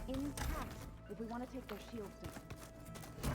intact if we want to take their shields down.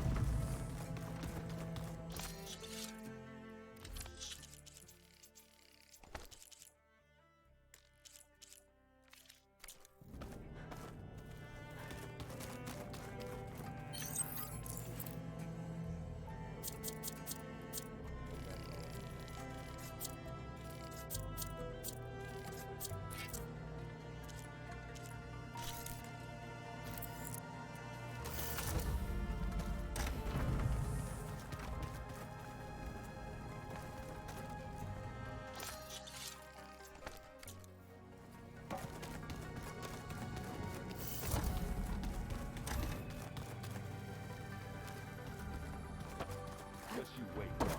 Just you wait, Gar.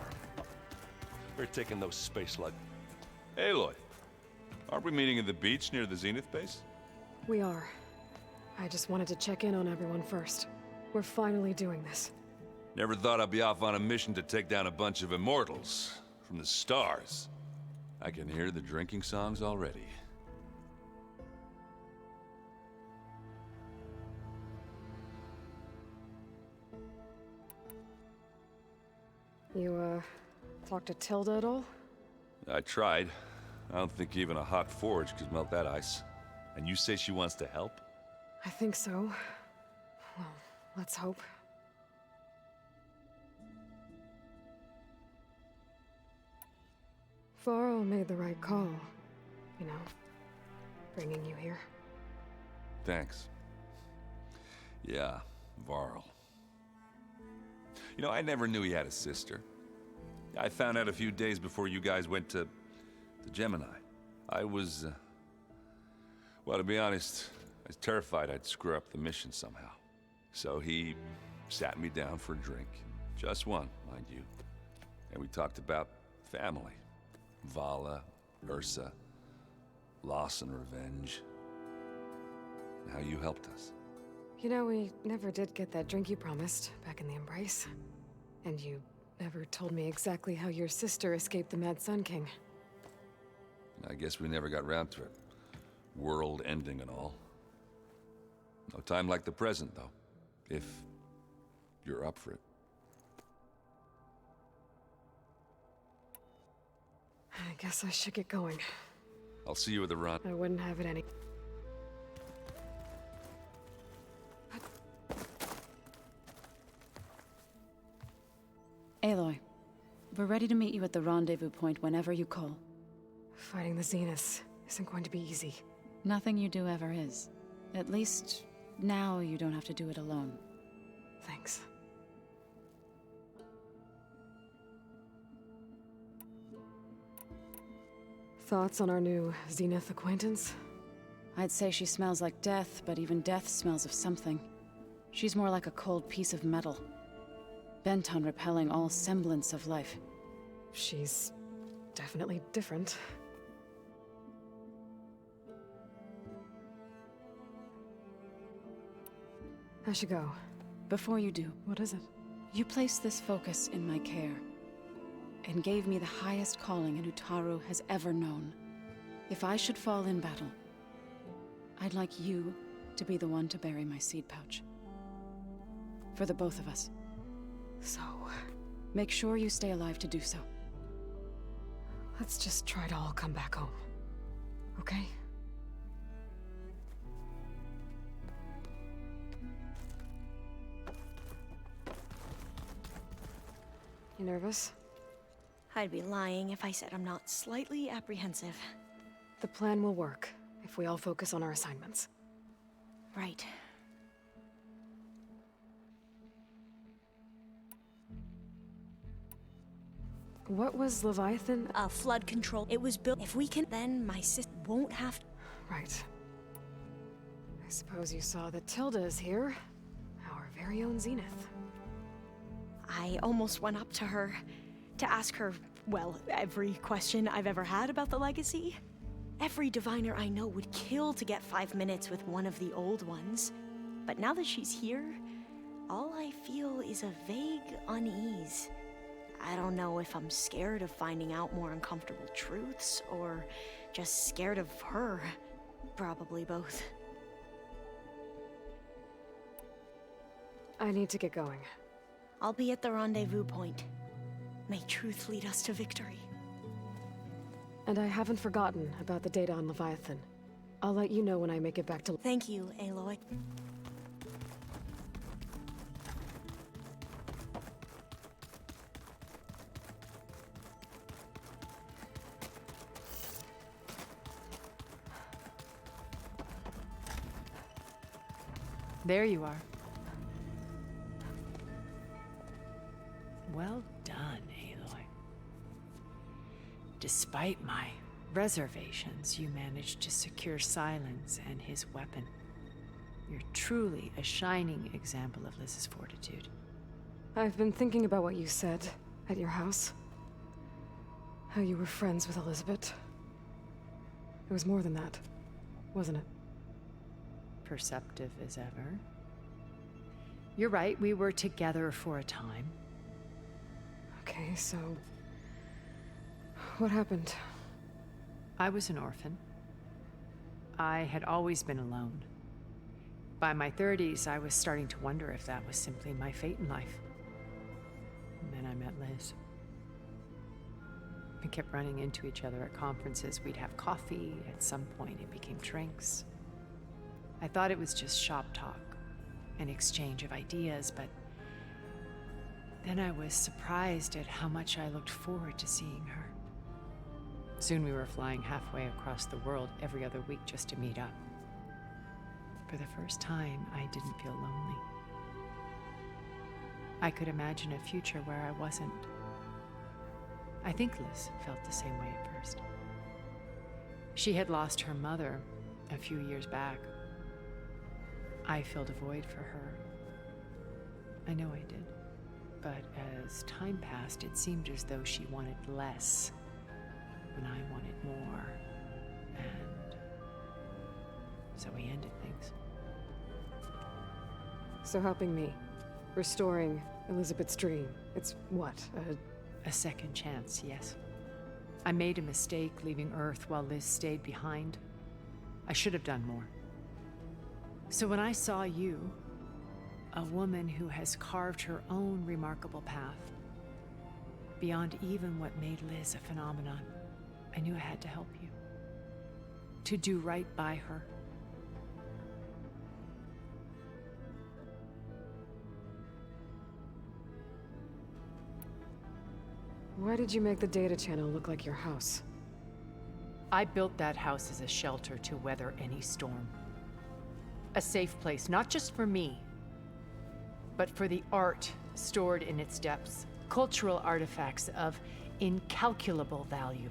We're taking those space lug. Aloy, aren't we meeting at the beach near the Zenith base? We are. I just wanted to check in on everyone first. We're finally doing this. Never thought I'd be off on a mission to take down a bunch of immortals from the stars. I can hear the drinking songs already. You, talked to Tilda at all? I tried. I don't think even a hot forge could melt that ice. And you say she wants to help? I think so. Well, let's hope. Varl made the right call. You know, bringing you here. Thanks. Yeah, Varl. You know, I never knew he had a sister. I found out a few days before you guys went to Gemini. I was, well, to be honest, I was terrified I'd screw up the mission somehow. So he sat me down for a drink. Just one, mind you. And we talked about family. Vala, Ursa, loss and revenge. And how you helped us. You know, we never did get that drink you promised back in the Embrace. And you never told me exactly how your sister escaped the Mad Sun King. I guess we never got round to it. World ending and all. No time like the present, though. If you're up for it. I guess I should get going. I'll see you at the run. I wouldn't have it any... Aloy, we're ready to meet you at the rendezvous point whenever you call. Fighting the Zeniths isn't going to be easy. Nothing you do ever is. At least, now you don't have to do it alone. Thanks. Thoughts on our new Zenith acquaintance? I'd say she smells like death, but even death smells of something. She's more like a cold piece of metal. Bent on repelling all semblance of life. She's definitely different. I should go. Before you do, What is it? you placed this focus in my care, and gave me the highest calling an Utaru has ever known. If I should fall in battle, I'd like you to be the one to bury my seed pouch. For the both of us. So, Make sure you stay alive to do so. let's just try to all come back home. Okay? You nervous? I'd be lying if I said I'm not slightly apprehensive. The plan will work if we all focus on our assignments. Right. What was Leviathan? Flood control. It was built. If we can, then my sis won't have to. Right. I suppose you saw that Tilda is here. Our very own Zenith. I almost went up to her to ask her, well, every question I've ever had about the legacy. Every diviner I know would kill to get 5 minutes with one of the old ones. But now that she's here, all I feel is a vague unease. I don't know if I'm scared of finding out more uncomfortable truths, or just scared of her. Probably both. I need to get going. I'll be at the rendezvous point. May truth lead us to victory. And I haven't forgotten about the data on Leviathan. I'll let you know when I make it back to... Thank you, Aloy. There you are. Well done, Aloy. Despite my reservations, you managed to secure Silence and his weapon. You're truly a shining example of Liz's fortitude. I've been thinking about what you said at your house. How you were friends with Elizabeth. It was more than that, wasn't it? Perceptive as ever. You're right, we were together for a time. Okay, so... what happened? I was an orphan. I had always been alone. By my 30s, I was starting to wonder if that was simply my fate in life. And then I met Liz. We kept running into each other at conferences. We'd have coffee. At some point, it became drinks. I thought it was just shop talk, an exchange of ideas, but then I was surprised at how much I looked forward to seeing her. Soon we were flying halfway across the world every other week just to meet up. For the first time, I didn't feel lonely. I could imagine a future where I wasn't. I think Liz felt the same way at first. She had lost her mother a few years back. I filled a void for her. I know I did. But as time passed, it seemed as though she wanted less when I wanted more. And so we ended things. So helping me. Restoring Elizabeth's dream. It's what, A second chance, yes. I made a mistake leaving Earth while Liz stayed behind. I should have done more. So when I saw you, a woman who has carved her own remarkable path, beyond even what made Liz a phenomenon, I knew I had to help you. To do right by her. why did you make the data channel look like your house? I built that house as a shelter to weather any storm. A safe place, not just for me, but for the art stored in its depths. Cultural artifacts of incalculable value.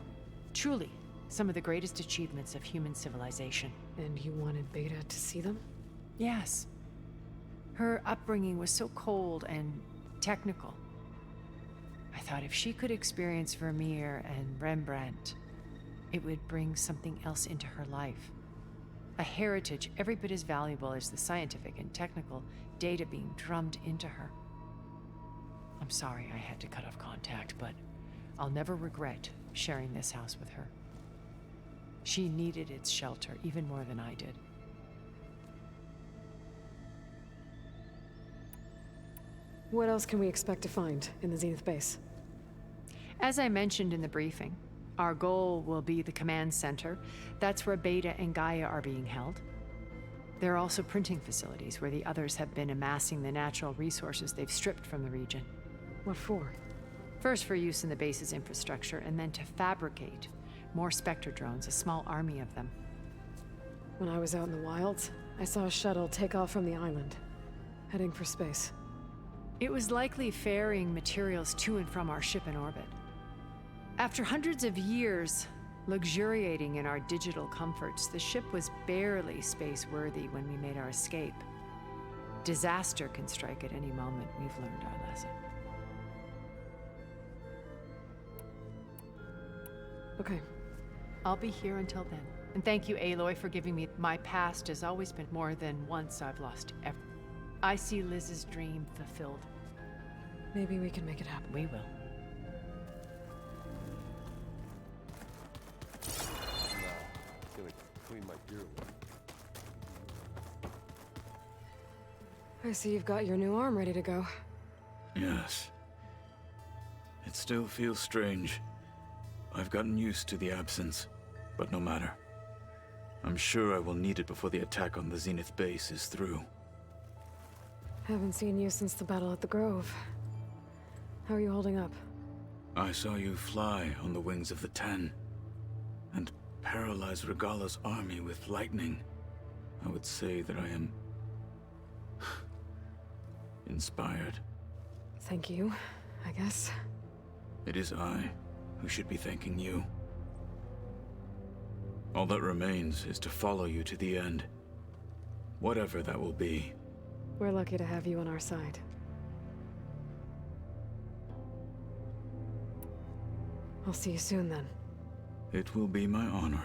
Truly, some of the greatest achievements of human civilization. And you wanted Beta to see them? Yes. Her upbringing was so cold and technical. I thought if she could experience Vermeer and Rembrandt, it would bring something else into her life. A heritage every bit as valuable as the scientific and technical data being drummed into her. I'm sorry I had to cut off contact, but I'll never regret sharing this house with her. She needed its shelter even more than I did. What else can we expect to find in the Zenith base? As I mentioned in the briefing, our goal will be the command center. That's where Beta and Gaia are being held. There are also printing facilities where the others have been amassing the natural resources they've stripped from the region. What for? First for use in the base's infrastructure, and then to fabricate more Spectre drones, a small army of them. When I was out in the wilds, I saw a shuttle take off from the island, heading for space. It was likely ferrying materials to and from our ship in orbit. After hundreds of years luxuriating in our digital comforts, the ship was barely space-worthy when we made our escape. Disaster can strike at any moment. We've learned our lesson. Okay. I'll be here until then. And thank you, Aloy, for giving me. My past has always been more than once I've lost ever. I see Liz's dream fulfilled. Maybe we can make it happen. We will. Gonna clean my gear away. I see you've got your new arm ready to go. Yes. It still feels strange. I've gotten used to the absence, but no matter. I'm sure I will need it before the attack on the Zenith base is through. Haven't seen you since the battle at the Grove. How are you holding up? I saw you fly on the wings of the Ten, and paralyze Regala's army with lightning. I would say that I am inspired. Thank you, I guess. It is I who should be thanking you. All that remains is to follow you to the end. Whatever that will be. We're lucky to have you on our side. I'll see you soon then. It will be my honor.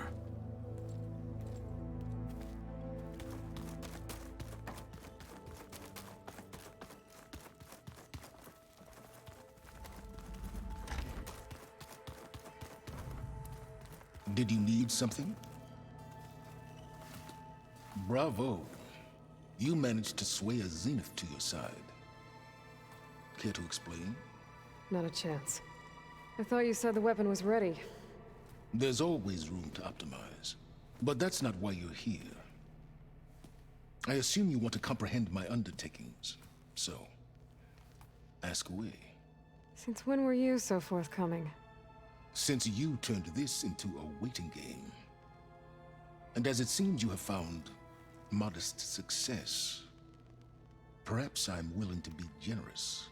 Did you need something? Bravo. You managed to sway a Zenith to your side. Care to explain? Not a chance. I thought you said the weapon was ready. There's always room to optimize. But that's not why you're here. I assume you want to comprehend my undertakings. So, ask away. Since when were you so forthcoming? Since you turned this into a waiting game. And as it seems you have found modest success, perhaps I'm willing to be generous.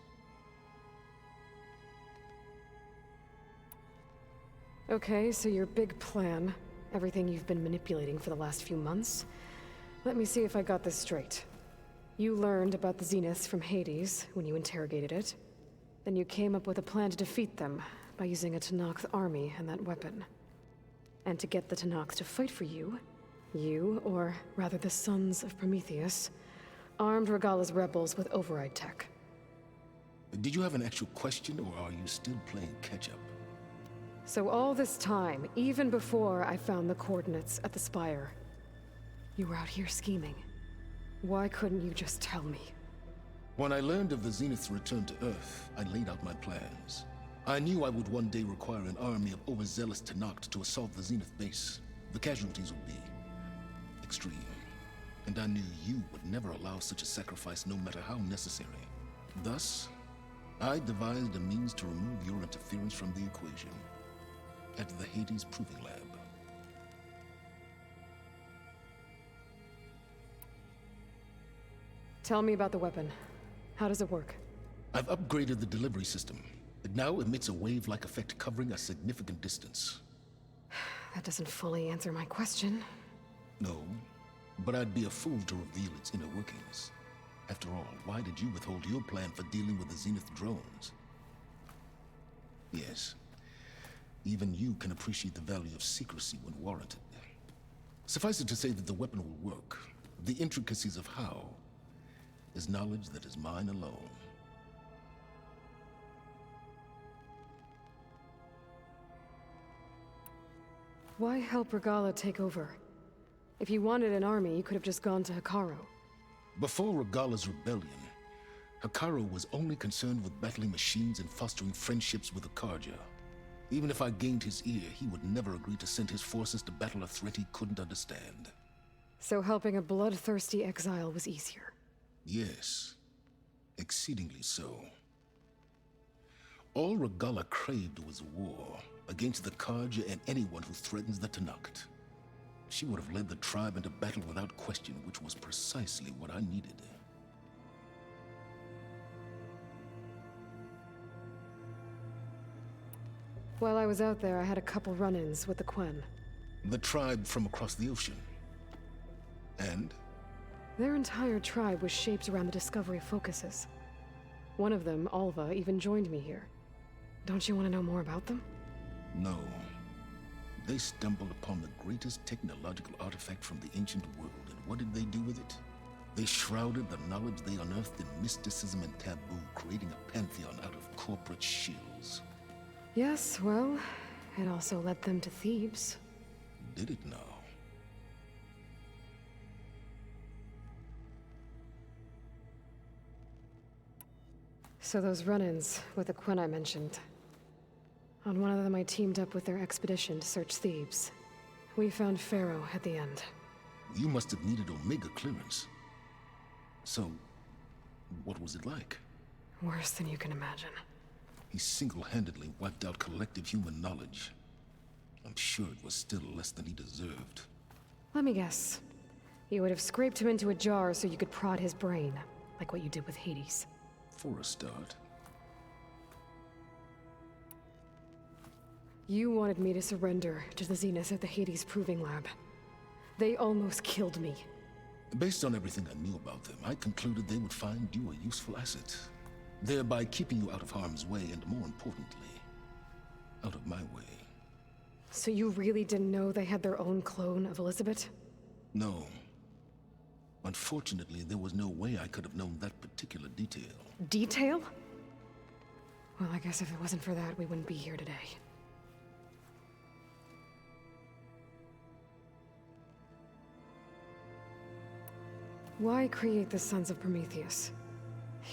Okay, so your big plan, everything you've been manipulating for the last few months. Let me see if I got this straight. You learned about the Zeniths from Hades when you interrogated it. Then you came up with a plan to defeat them by using a Tenakth army and that weapon. And to get the Tenakth to fight for you, or rather the Sons of Prometheus, armed Regala's rebels with override tech. Did you have an actual question, or are you still playing catch-up? So all this time, even before I found the coordinates at the Spire, you were out here scheming. Why couldn't you just tell me? When I learned of the Zenith's return to Earth, I laid out my plans. I knew I would one day require an army of overzealous Tenakth to assault the Zenith base. The casualties would be extreme. And I knew you would never allow such a sacrifice, no matter how necessary. Thus, I devised a means to remove your interference from the equation at the Hades Proving Lab. Tell me about the weapon. How does it work? I've upgraded the delivery system. It now emits a wave-like effect covering a significant distance. That doesn't fully answer my question. No, but I'd be a fool to reveal its inner workings. After all, why did you withhold your plan for dealing with the Zenith drones? Yes, even you can appreciate the value of secrecy when warranted. Suffice it to say that the weapon will work. The intricacies of how is knowledge that is mine alone. Why help Regala take over? If you wanted an army, you could have just gone to Hekarro. Before Regala's rebellion, Hekarro was only concerned with battling machines and fostering friendships with Akarja. Even if I gained his ear, he would never agree to send his forces to battle a threat he couldn't understand. So helping a bloodthirsty exile was easier. Yes, exceedingly so. All Regala craved was war against the Karja and anyone who threatens the Tenakth. She would have led the tribe into battle without question, which was precisely what I needed. While I was out there, I had a couple run-ins with the Quen. The tribe from across the ocean. And? Their entire tribe was shaped around the Discovery focuses. One of them, Alva, even joined me here. Don't you want to know more about them? No. They stumbled upon the greatest technological artifact from the ancient world, and what did they do with it? They shrouded the knowledge they unearthed in mysticism and taboo, creating a pantheon out of corporate shills. Yes, well, it also led them to Thebes. Did it now? So those run-ins with the Quinn I mentioned. On one of them I teamed up with their expedition to search Thebes. We found Pharaoh at the end. You must have needed Omega clearance. So, what was it like? Worse than you can imagine. He single-handedly wiped out collective human knowledge. I'm sure it was still less than he deserved. Let me guess. You would have scraped him into a jar so you could prod his brain, like what you did with Hades. For a start. You wanted me to surrender to the Zenith at the Hades Proving Lab. They almost killed me. Based on everything I knew about them, I concluded they would find you a useful asset, thereby keeping you out of harm's way and, more importantly, out of my way. So you really didn't know they had their own clone of Elizabeth? No. Unfortunately, there was no way I could have known that particular detail. Detail? Well, I guess if it wasn't for that, we wouldn't be here today. Why create the Sons of Prometheus?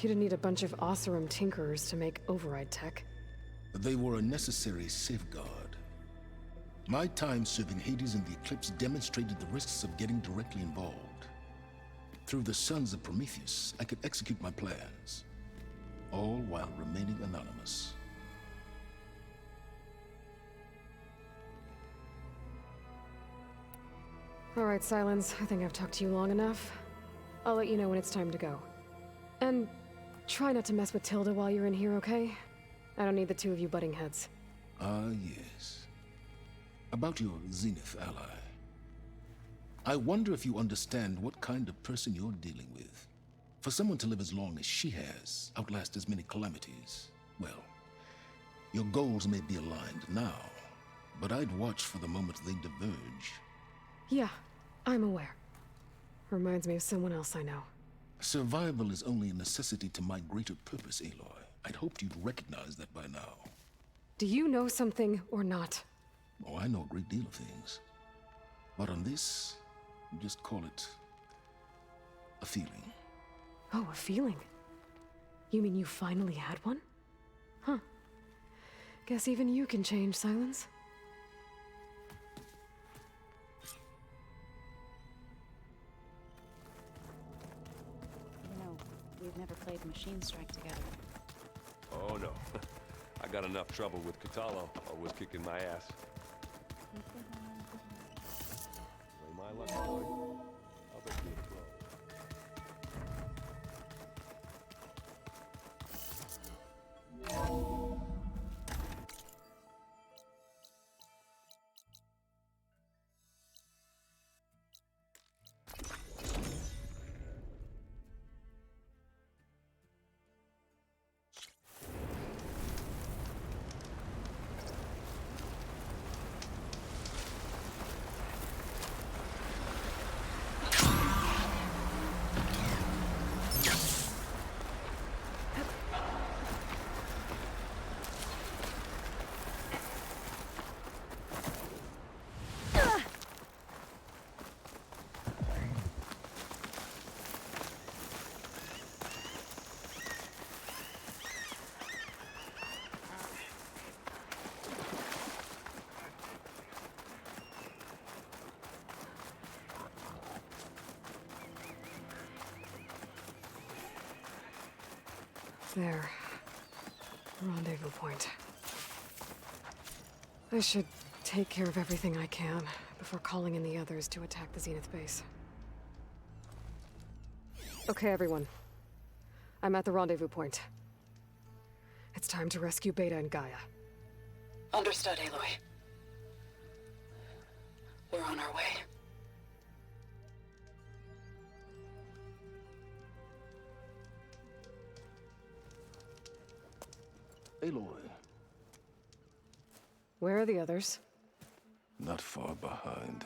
You didn't need a bunch of Oseram tinkerers to make override tech. They were a necessary safeguard. My time serving Hades and the Eclipse demonstrated the risks of getting directly involved. Through the Sons of Prometheus, I could execute my plans, all while remaining anonymous. All right, Silence. I think I've talked to you long enough. I'll let you know when it's time to go. And try not to mess with Tilda while you're in here, okay? I don't need the two of you butting heads. Ah, yes. About your Zenith ally. I wonder if you understand what kind of person you're dealing with. For someone to live as long as she has, outlast as many calamities, well, your goals may be aligned now, but I'd watch for the moment they diverge. Yeah, I'm aware. Reminds me of someone else I know. Survival is only a necessity to my greater purpose, Aloy. I'd hoped you'd recognize that by now. Do you know something or not? Oh, I know a great deal of things. But on this, just call it a feeling. Oh, a feeling? You mean you finally had one? Huh. Guess even you can change, Silence. You know, we've never played Machine Strike together. Oh no. I got enough trouble with Katalo, always kicking my ass. Play my luck, boy. I'll bet you a pro. There. Rendezvous point. I should take care of everything I can before calling in the others to attack the Zenith base. Okay, everyone. I'm at the rendezvous point. It's time to rescue Beta and Gaia. Understood, Aloy. We're on our way. Aloy, Where are the others? not far behind.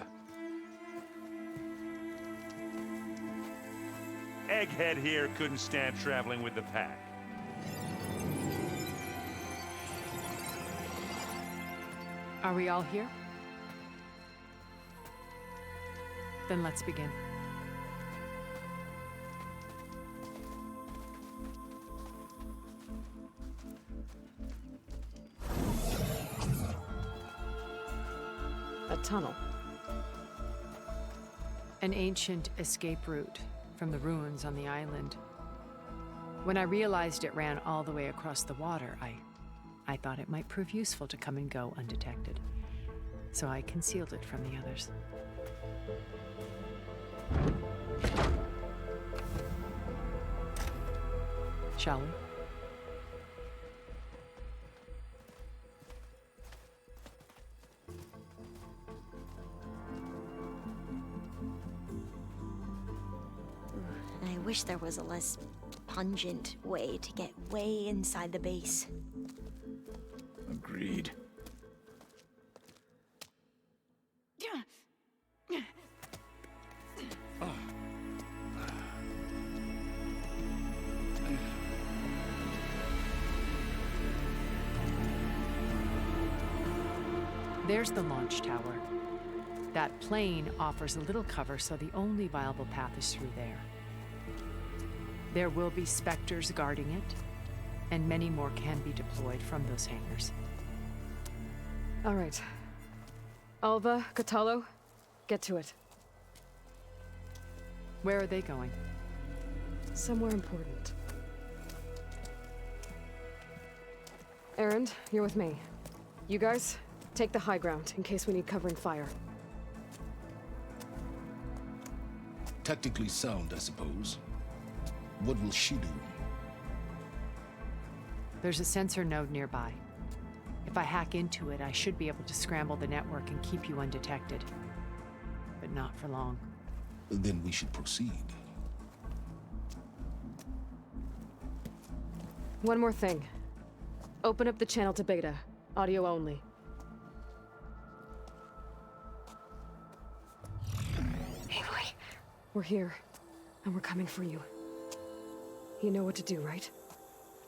Egghead here couldn't stand traveling with the pack. Are we all here? Then let's begin. tunnel? An ancient escape route from the ruins on the island. When I realized it ran all the way across the water, I thought it might prove useful to come and go undetected. So I concealed it from the others. Shall we? I wish there was a less pungent way to get way inside the base. Agreed. There's the launch tower. That plane offers a little cover, so the only viable path is through there. There will be Spectres guarding it, and many more can be deployed from those hangars. All right. Alva, Catalo, get to it. Where are they going? Somewhere important. Erend, you're with me. You guys, take the high ground in case we need covering fire. Tactically sound, I suppose. What will she do? There's a sensor node nearby. If I hack into it, I should be able to scramble the network and keep you undetected. But not for long. Then we should proceed. One more thing. Open up the channel to Beta. Audio only. Aloy. We're here, and we're coming for you. You know what to do, right?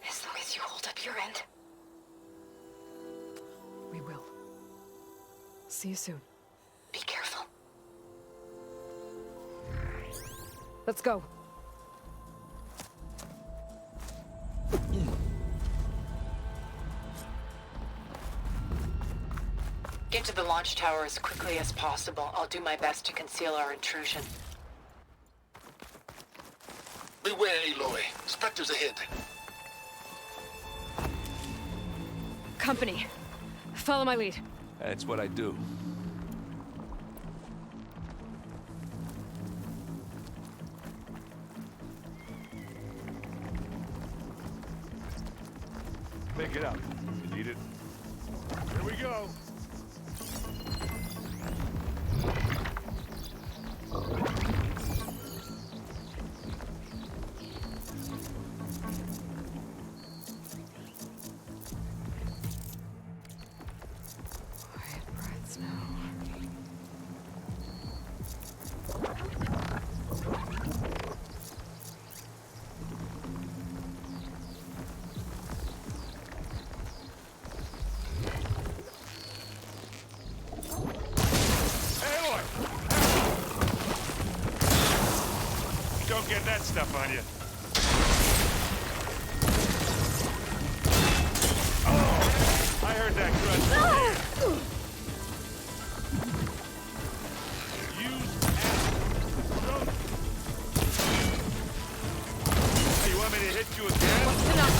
As long as you hold up your end. We will. See you soon. Be careful. Let's go. Get to the launch tower as quickly as possible. I'll do my best to conceal our intrusion. Beware, Aloy. Spectres ahead. Company. Follow my lead. That's what I do. Pick it up. You need it? Here we go. Quiet breaths now. Don't get that stuff on you. Oh! I heard that crunch. Use acid. Hey, you want me to hit you again? What's enough?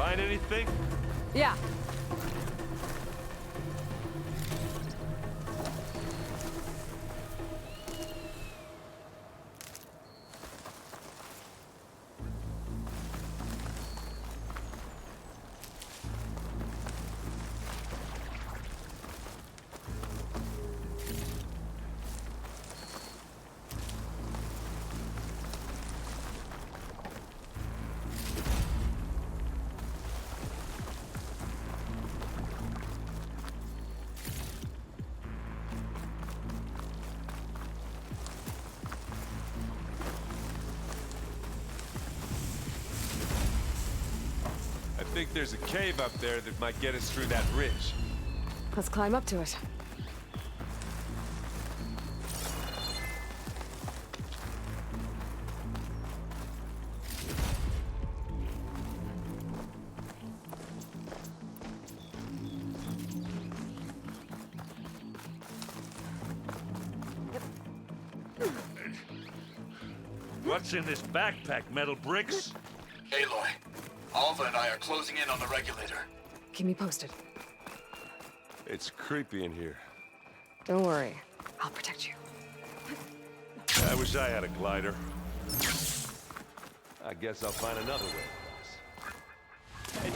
Find anything? Yeah. I think there's a cave up there that might get us through that ridge. Let's climb up to it. What's in this backpack, metal bricks? Aloy, Alva and I are closing in on the regulator. Keep me posted. It's creepy in here. Don't worry. I'll protect you. I wish I had a glider. I guess I'll find another way across. Hey.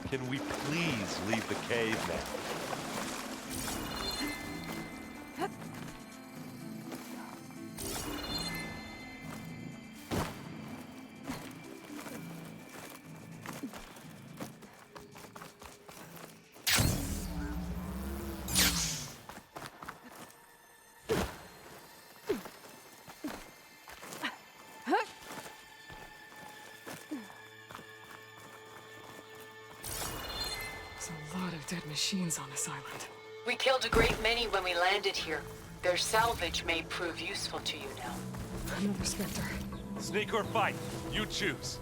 Can we please leave the cave now? There's a lot of dead machines on this island. We killed a great many when we landed here. Their salvage may prove useful to you now. Another Spectre. Sneak or fight? You choose.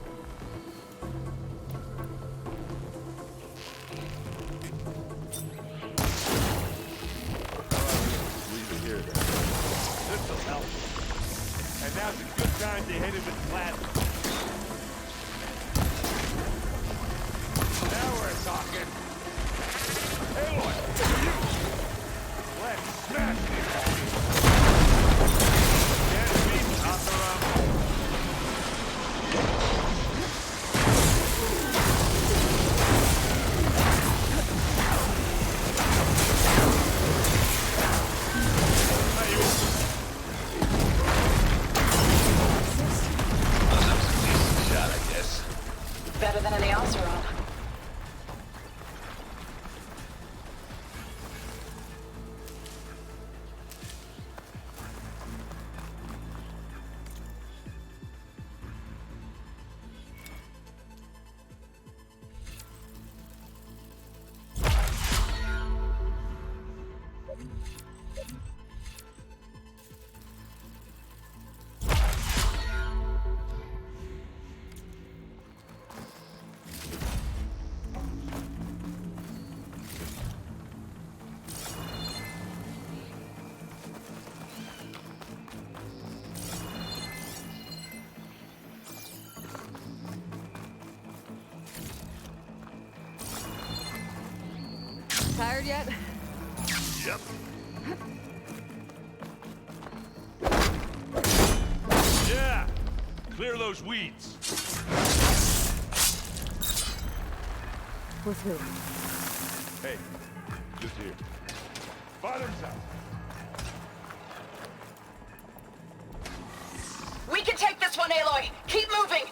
Leave it here, then. This'll help. And now's a good time to hit it with plasma. Now we're talking. Aloy, you! Let's smash this! Get me, Sakura! Shot, I guess. Better than any Oseron. Tired yet? Yep. Yeah! Clear those weeds. We're through. Hey, just here. Bottoms up. We can take this one, Aloy! Keep moving!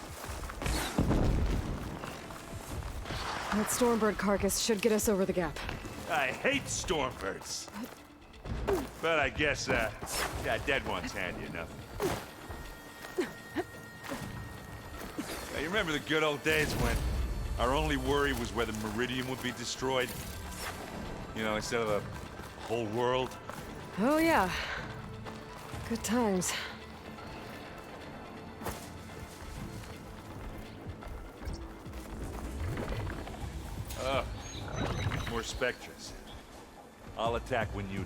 That Stormbird carcass should get us over the gap. I hate Stormbirds. But I guess, yeah, dead one's handy enough. Now, you remember the good old days when our only worry was whether Meridian would be destroyed? You know, instead of the whole world? Oh yeah. Good times. More Spectres. I'll attack when you do.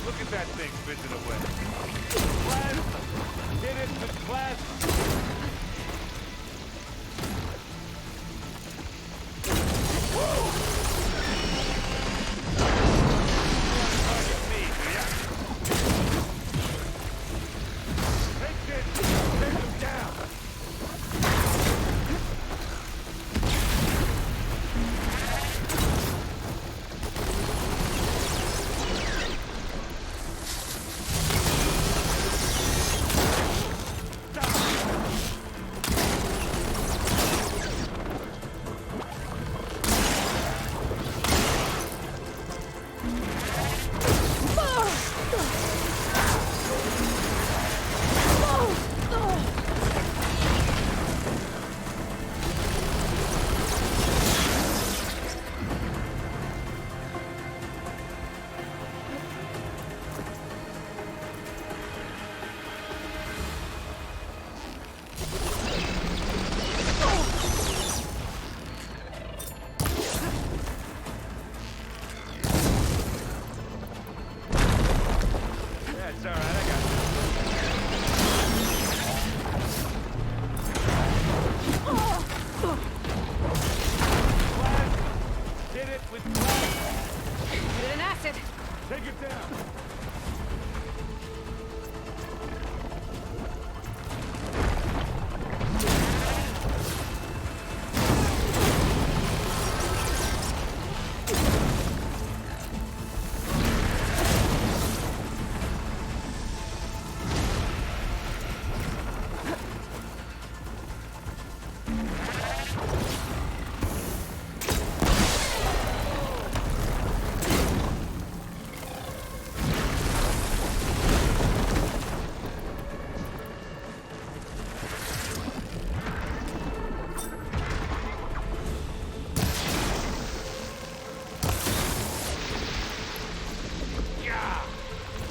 Look at that thing fizzing away. Plasma! Hit it with plasma! Target me, do ya? Take this! Take him down! It's all right, I got Plasma! Hit it with plasma! Hit it in acid! Take it down!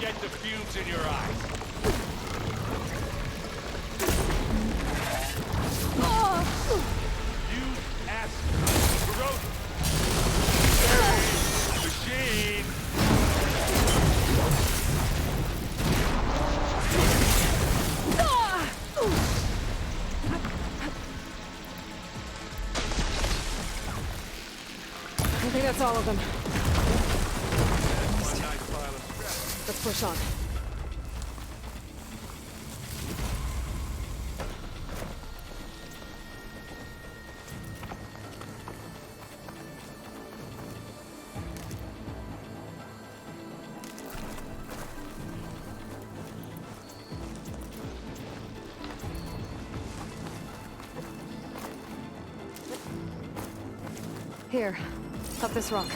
Get the fumes in your eyes. Use acid. Corrode. Machine. I think that's all of them. One nice pile of scrap. Let's push on. Here, up this rock.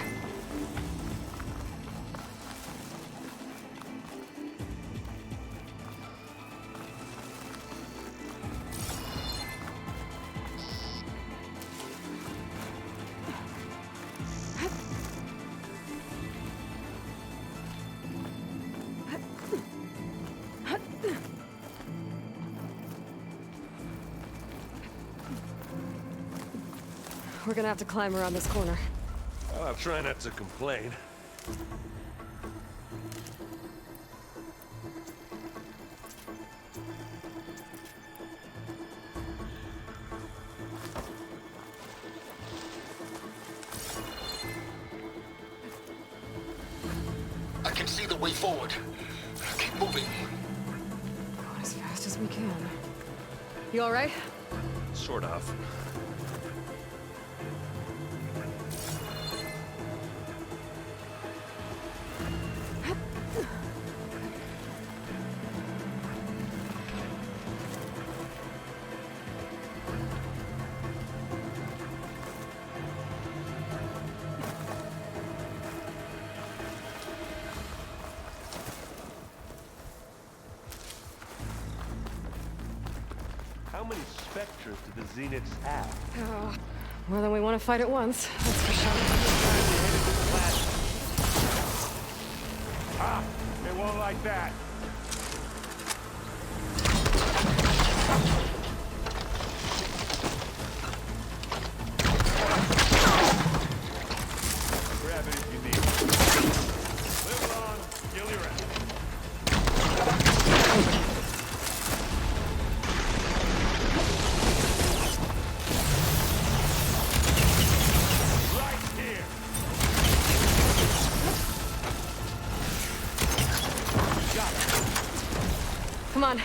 We're gonna have to climb around this corner. Well, I'll try not to complain. I can see the way forward. Keep moving. Going as fast best as we can. You all right? Sort of. How many Spectres do the Zeniths have? Oh, more than we want to fight at once, that's for sure. Ah! They won't like that. Grab it if you need it. Live long, kill your enemy. Come on,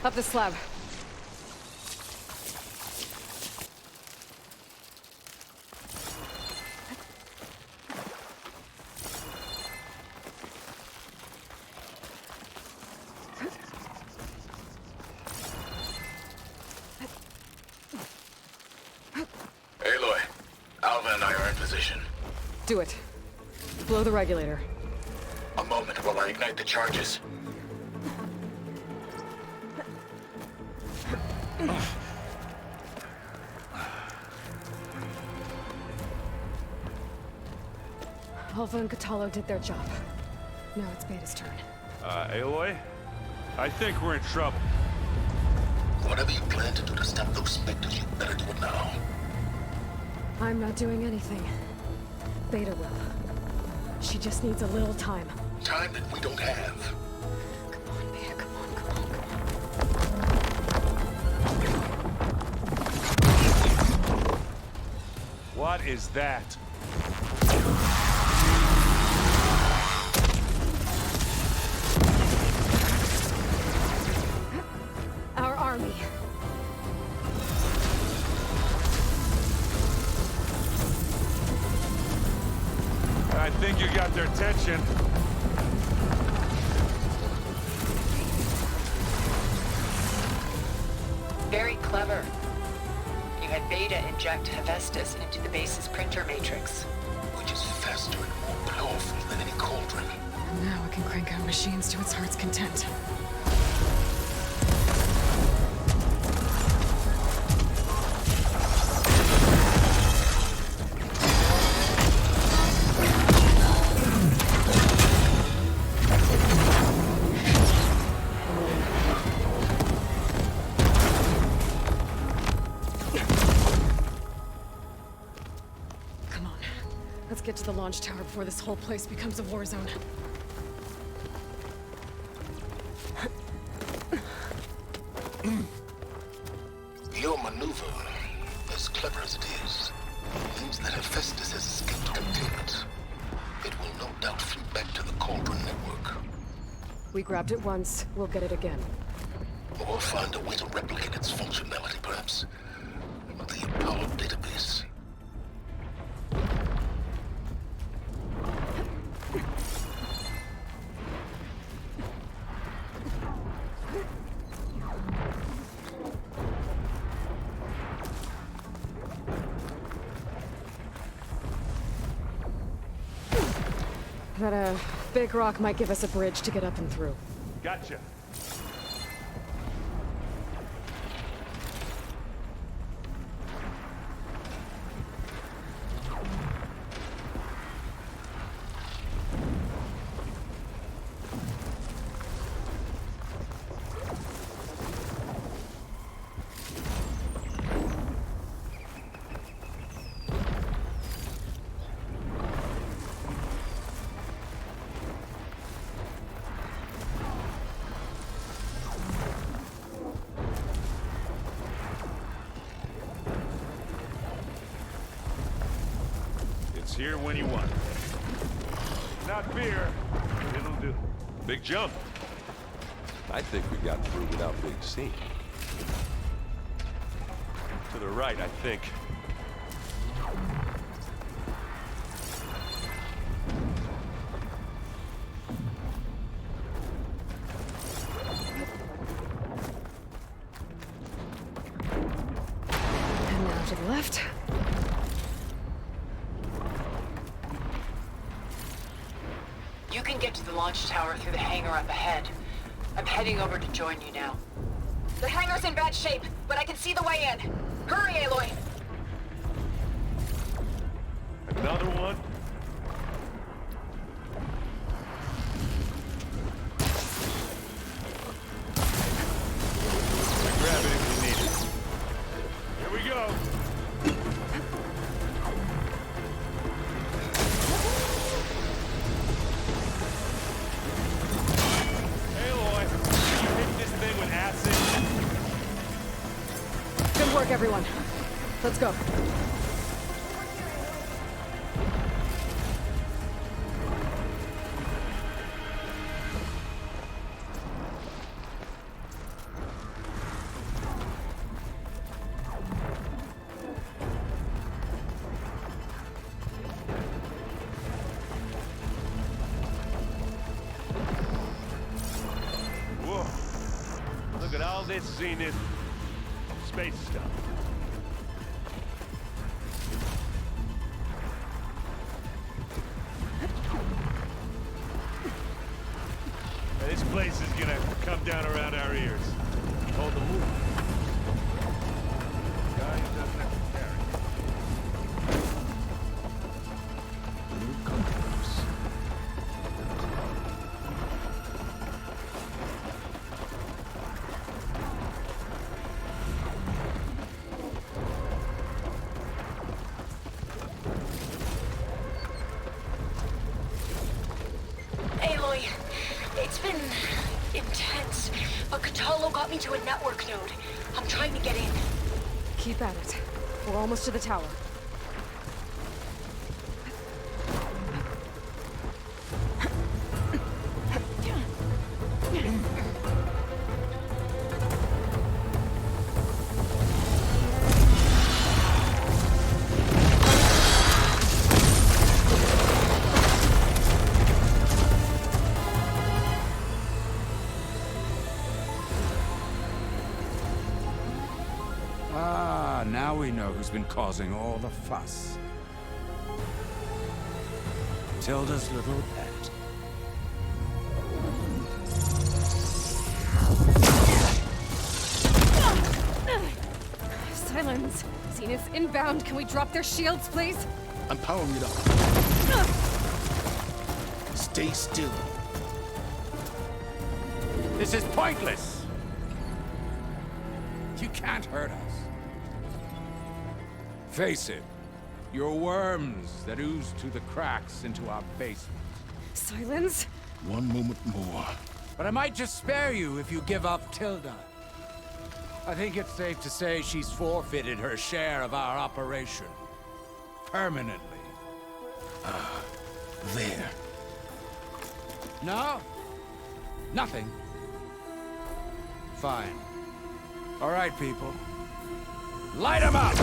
up the slab. Aloy, Alva and I are in position. Do it. Blow the regulator. A moment while I ignite the charges. Alva and Kotallo did their job. Now it's Beta's turn. Aloy? I think we're in trouble. Whatever you plan to do to stop those specters, you better do it now. I'm not doing anything. Beta will. She just needs a little time. Time that we don't have. Come on, Beta, come on, come on, come on. What is that? Our army. I think you got their attention. Very clever. You had Beta inject Hephaestus into the base's printer matrix. Which is faster and more powerful than any cauldron. And now it can crank out machines to its heart's content. Let's get to the launch tower before this whole place becomes a war zone. Your maneuver, as clever as it is, means that Hephaestus has escaped containment. It will no doubt flee back to the Cauldron network. We grabbed it once, we'll get it again. Or find a way to replicate its functionality, perhaps. The Apollo database. That, big rock might give us a bridge to get up and through. Gotcha. It's here when you want it. Not beer, but it'll do. Big jump. I think we got through without being seen. To the right, I think. And now to the left. You can get to the launch tower through the hangar up ahead. I'm heading over to join you now. The hangar's in bad shape, but I can see the way in. Hurry, Aloy! Another one? Grab it if you need it. Here we go. Aloy, you hit this thing with acid? Good work, everyone. Let's go. Whoa. Look at all this zenith space stuff. Now, this place is gonna come down around our ears. Hold the move. Guy doesn't have to carry. Here comes. Aloy, it's been intense, but Katalo got me to a network node. I'm trying to get in. Keep at it. We're almost to the tower. Ah, now we know who's been causing all the fuss. Tilda's little pet. Silence. Zenith's inbound. Can we drop their shields, please? I'm powering it up. Stay still. This is pointless! You can't hurt us. Face it, you're worms that ooze through the cracks into our basement. Silence? One moment more. But I might just spare you if you give up Tilda. I think it's safe to say she's forfeited her share of our operation. Permanently. There. No? Nothing? Fine. All right, people. Light 'em up!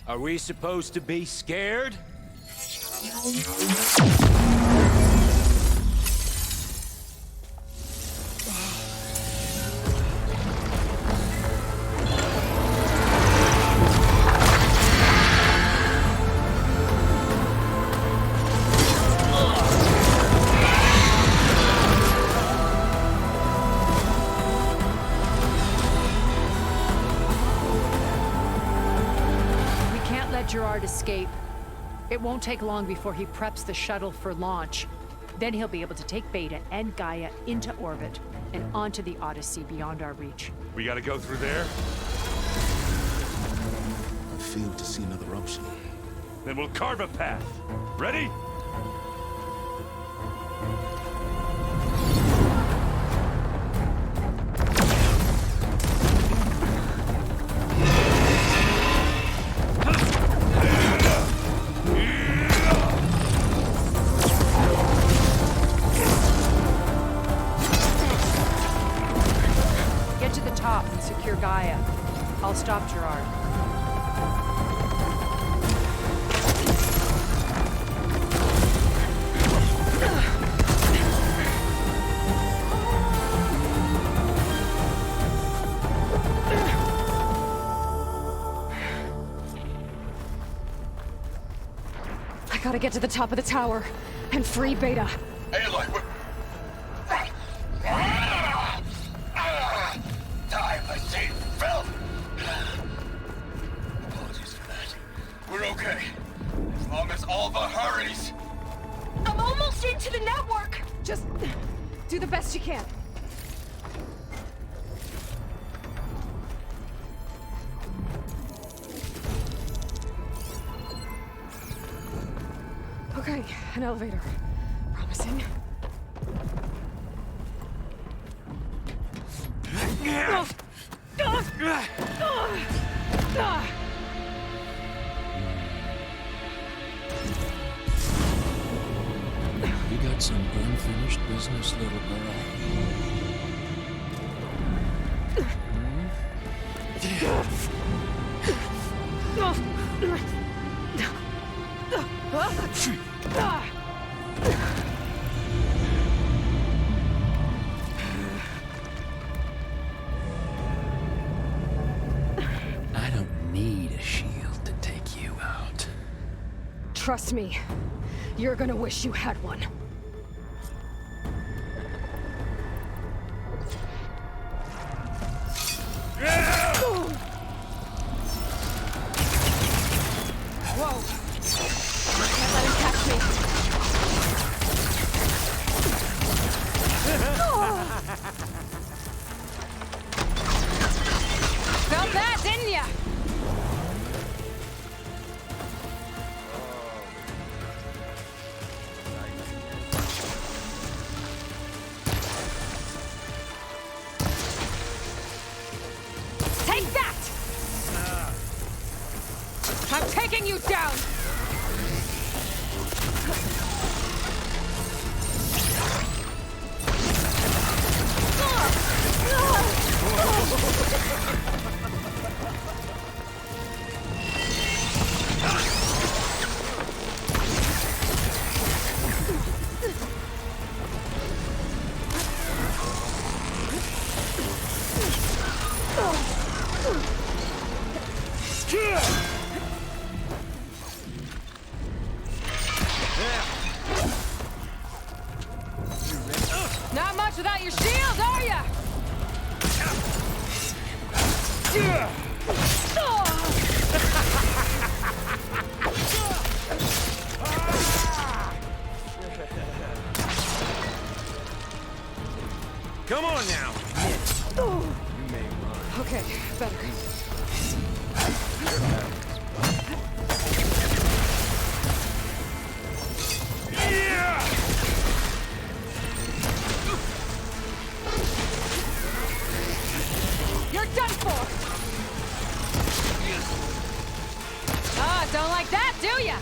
Are we supposed to be scared? Gerard escape. It won't take long before he preps the shuttle for launch. Then he'll be able to take Beta and Gaia into orbit and onto the Odyssey beyond our reach. We gotta go through there? I fail to see another option. Then we'll carve a path. Ready? top and secure Gaia. I'll stop Gerard. I gotta get to the top of the tower and free Beta. Aloy, time, I see. Phil! Apologies for that. We're okay. As long as Alva hurries. I'm almost into the network! Just do the best you can. Okay, an elevator. Promising. You got some unfinished business, little girl. I don't need a shield to take you out. Trust me, you're gonna wish you had one. Whoa! Can't let him catch me. Felt that, didn't ya? Take that! I'm taking you down! Not much without your shield, are ya? Come on now. Okay, better. You're done for! Ah, don't like that, do ya?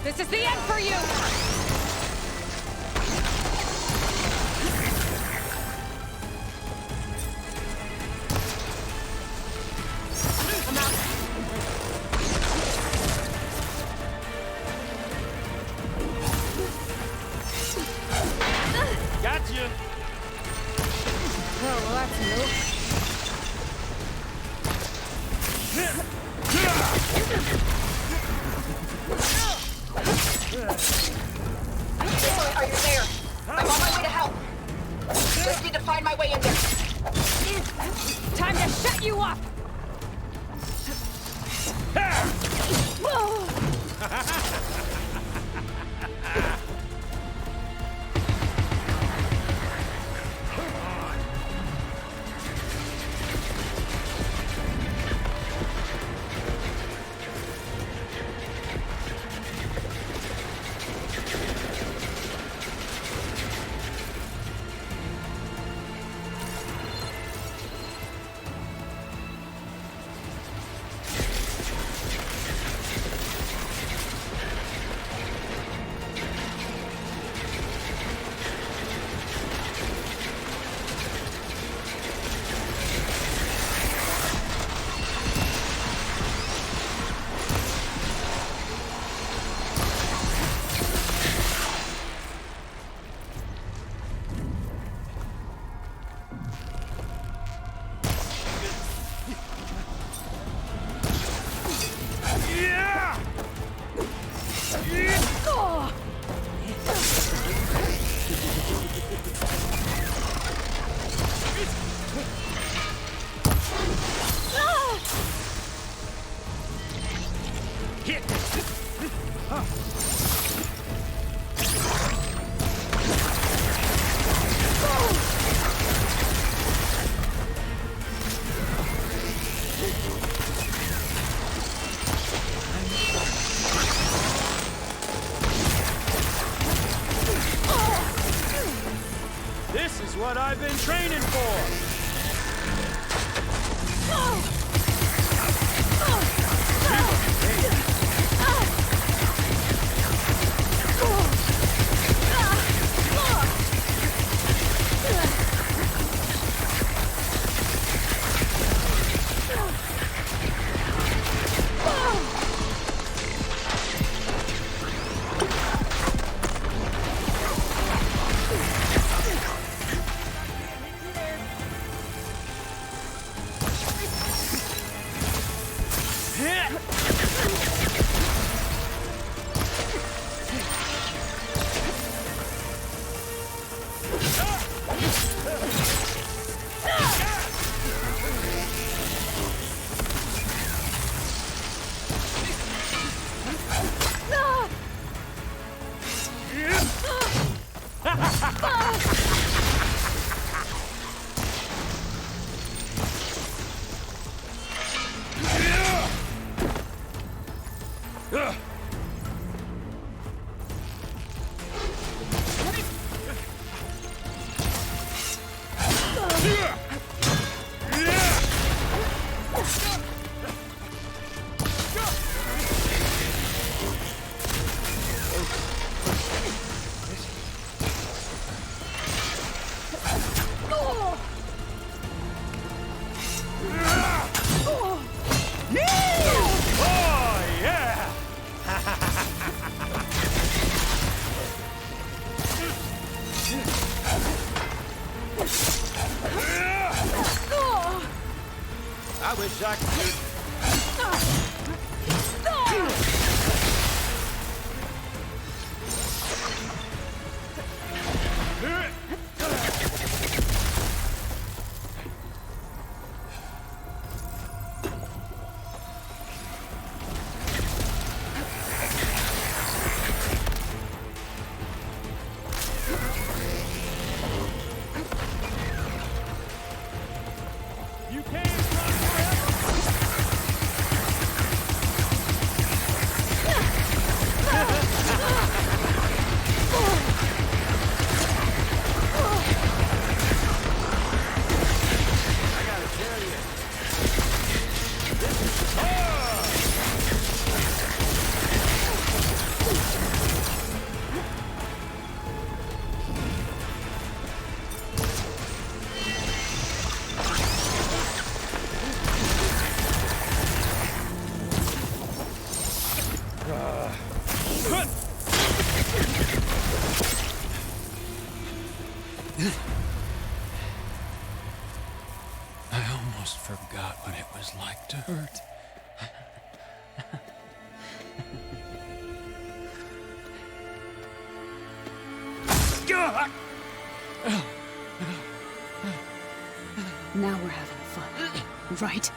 This is the end for you! I'm out. Gotcha. Oh, well, that's new. Are you there? I'm on my way to help. Just need to find my way in there. Time to shut you up! This is what I've been training for! I wish I could. You can't run I gotta tell you, this is hard. I almost forgot what it was like to hurt. Now we're having fun, right?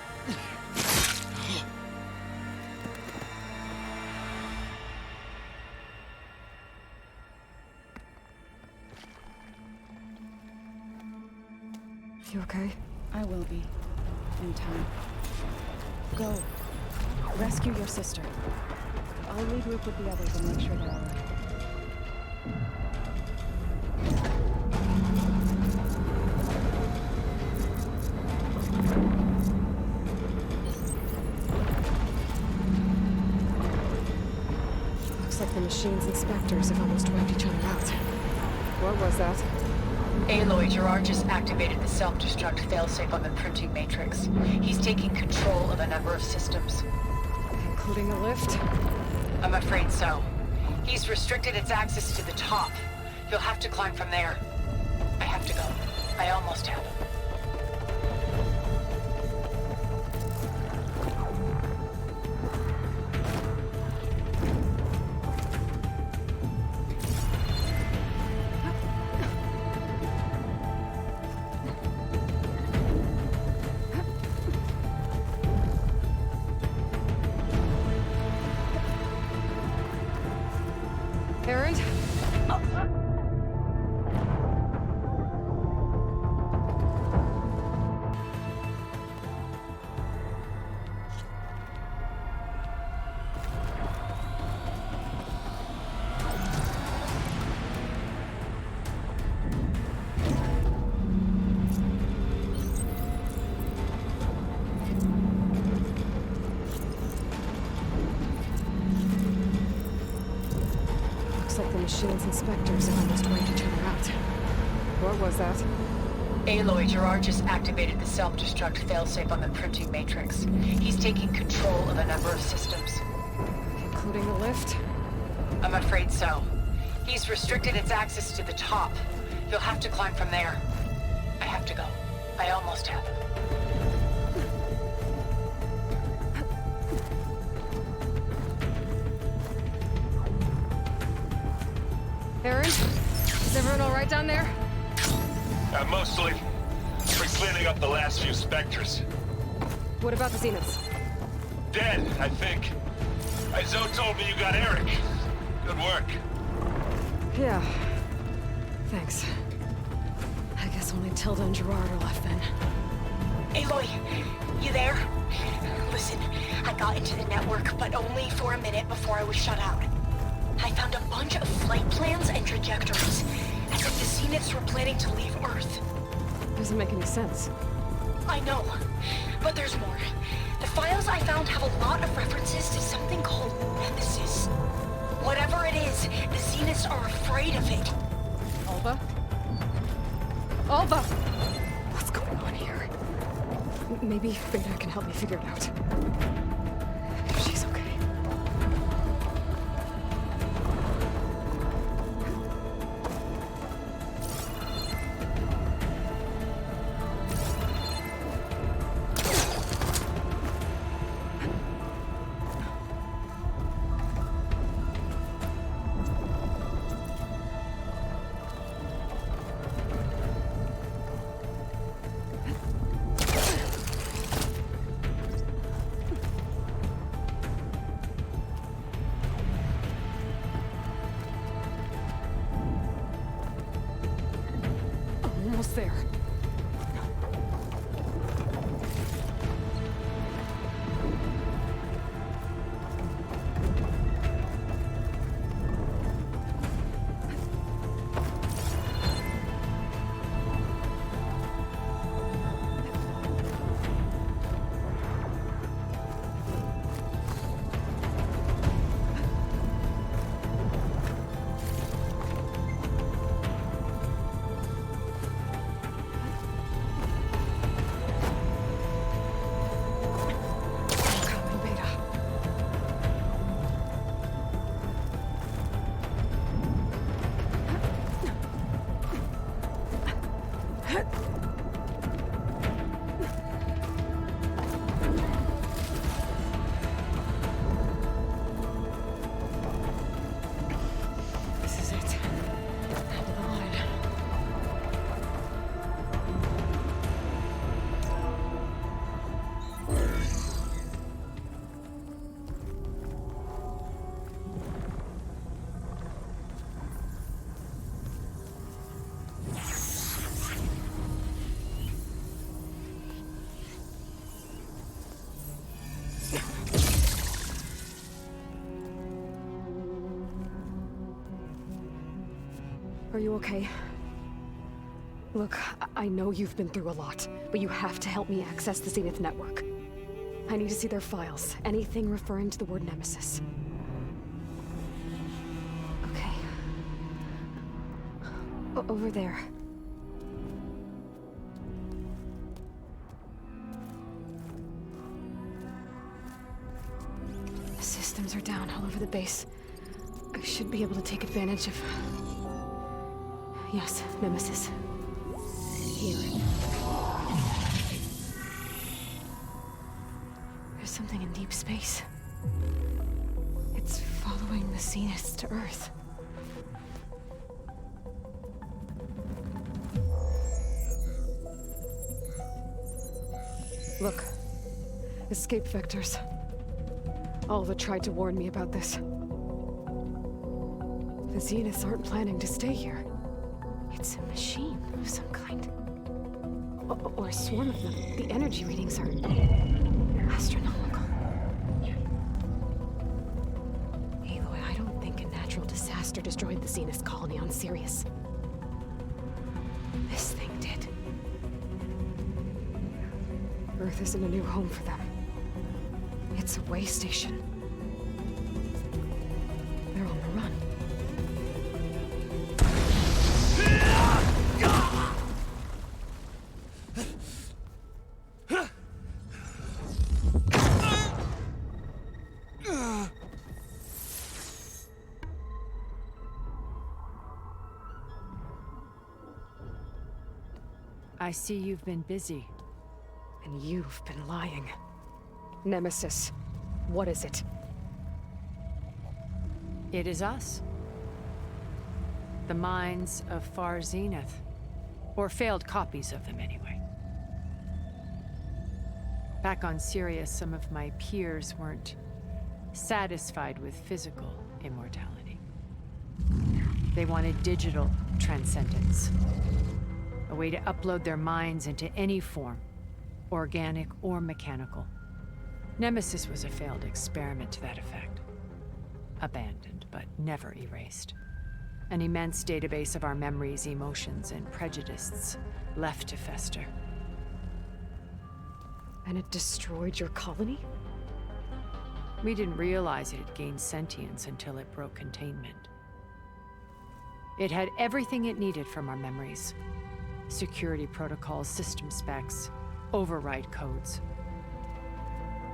You okay? I will be. In time. Go. Rescue your sister. I'll regroup with the others and make sure they're all right. Looks like the machine's inspectors have almost wiped each other out. What was that? Aloy, Gerard just activated the self-destruct failsafe on the printing matrix. He's taking control of a number of systems. Including the lift? I'm afraid so. He's restricted its access to the top. You'll have to climb from there. I have to go. I almost have him. Errand? Looks like the machine's inspectors have almost wiped each other out. What was that? Aloy, Gerard just activated the self-destruct failsafe on the printing matrix. He's taking control of a number of systems. Including the lift? I'm afraid so. He's restricted its access to the top. You'll have to climb from there. I have to go. I almost have. Aaron? Is everyone all right down there? Mostly. We're cleaning up the last few specters. What about the Zeniths? Dead, I think. Zoe told me you got Eric. Good work. Yeah. Thanks. I guess only Tilda and Gerard are left then. Aloy, you there? Listen, I got into the network, but only for a minute before I was shut out. I found a bunch of flight plans and trajectories, as if the Zeniths were planning to leave Earth. Doesn't make any sense. I know, but there's more. The files I found have a lot of references to something called Nemesis. Whatever it is, the Zeniths are afraid of it. Alba? Alba! What's going on here? Maybe Beta can help me figure it out. If she's okay. Almost there. This is it. End of the line. Are you okay? Look, I know you've been through a lot, but you have to help me access the Zenith network. I need to see their files, anything referring to the word Nemesis. Okay. Over there. The systems are down all over the base. I should be able to take advantage of... Yes, Nemesis. Here. There's something in deep space. It's following the Zeniths to Earth. Look. Escape vectors. Alva tried to warn me about this. The Zeniths aren't planning to stay here. It's a machine of some kind. Or a swarm of them. The energy readings are astronomical. Aloy, I don't think a natural disaster destroyed the Zenith colony on Sirius. This thing did. Earth isn't a new home for them. It's a way station. They're on the run. I see you've been busy. And you've been lying. Nemesis, what is it? It is us. The minds of Far Zenith. Or failed copies of them, anyway. Back on Sirius, some of my peers weren't satisfied with physical immortality. They wanted digital transcendence. A way to upload their minds into any form, organic or mechanical. Nemesis was a failed experiment to that effect. Abandoned, but never erased. An immense database of our memories, emotions, and prejudices left to fester. And it destroyed your colony? We didn't realize it had gained sentience until it broke containment. It had everything it needed from our memories. Security protocols, system specs, override codes.